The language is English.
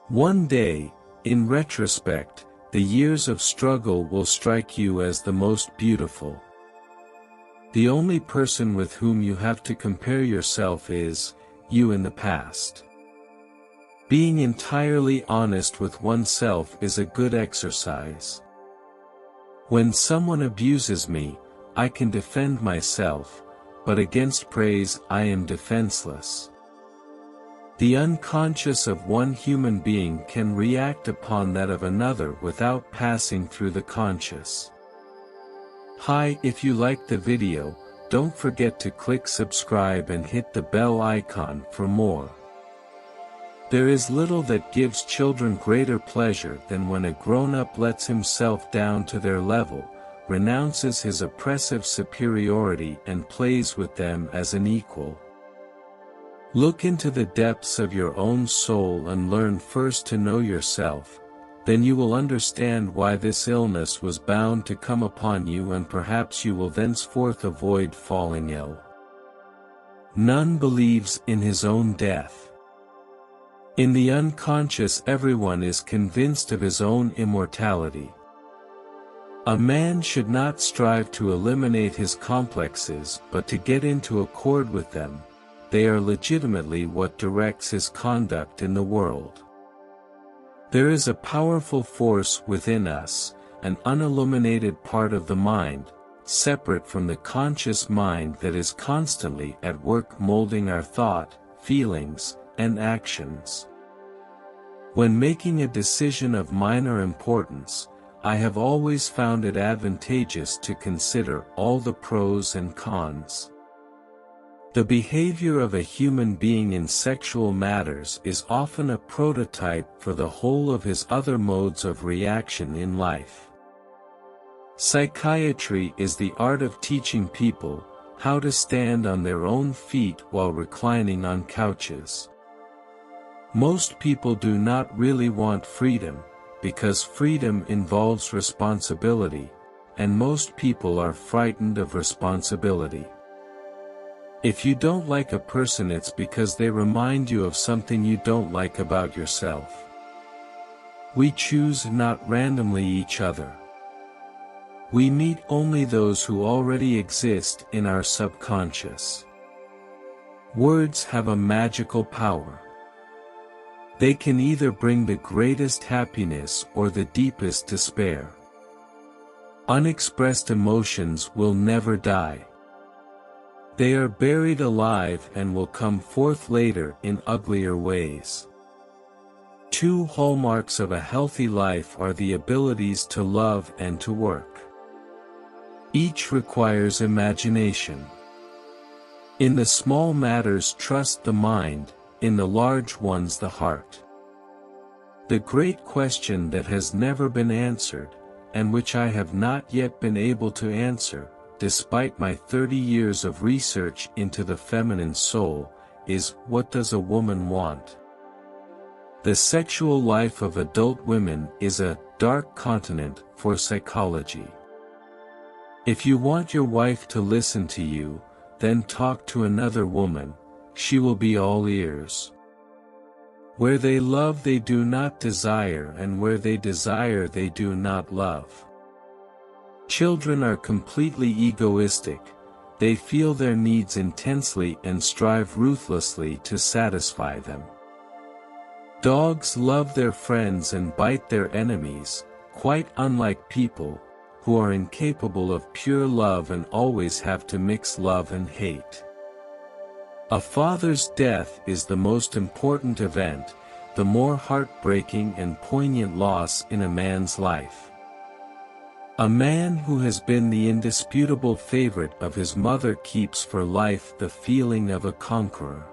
One day, in retrospect, the years of struggle will strike you as the most beautiful. The only person with whom you have to compare yourself is you in the past. Being entirely honest with oneself is a good exercise. When someone abuses me, I can defend myself, but against praise I am defenseless. The unconscious of one human being can react upon that of another without passing through the conscious. Hi, if you liked the video, don't forget to click subscribe and hit the bell icon for more. There is little that gives children greater pleasure than when a grown-up lets himself down to their level, renounces his oppressive superiority and plays with them as an equal. Look into the depths of your own soul and learn first to know yourself, then you will understand why this illness was bound to come upon you, and perhaps you will thenceforth avoid falling ill. None believes in his own death. In the unconscious everyone is convinced of his own immortality. A man should not strive to eliminate his complexes but to get into accord with them. They are legitimately what directs his conduct in the world. There is a powerful force within us, an unilluminated part of the mind, separate from the conscious mind, that is constantly at work molding our thought, feelings, and actions. When making a decision of minor importance, I have always found it advantageous to consider all the pros and cons. The behavior of a human being in sexual matters is often a prototype for the whole of his other modes of reaction in life. Psychiatry is the art of teaching people how to stand on their own feet while reclining on couches. Most people do not really want freedom, because freedom involves responsibility, and most people are frightened of responsibility. If you don't like a person, it's because they remind you of something you don't like about yourself. We choose not randomly each other. We meet only those who already exist in our subconscious. Words have a magical power. They can either bring the greatest happiness or the deepest despair. Unexpressed emotions will never die. They are buried alive and will come forth later in uglier ways. Two hallmarks of a healthy life are the abilities to love and to work. Each requires imagination. In the small matters trust the mind, in the large ones the heart. The great question that has never been answered, and which I have not yet been able to answer, despite my 30 years of research into the feminine soul, is, what does a woman want? The sexual life of adult women is a dark continent for psychology. If you want your wife to listen to you, then talk to another woman, she will be all ears. Where they love they do not desire, and where they desire they do not love. Children are completely egoistic, they feel their needs intensely and strive ruthlessly to satisfy them. Dogs love their friends and bite their enemies, quite unlike people, who are incapable of pure love and always have to mix love and hate. A father's death is the most important event, the more heartbreaking and poignant loss in a man's life. A man who has been the indisputable favorite of his mother keeps for life the feeling of a conqueror.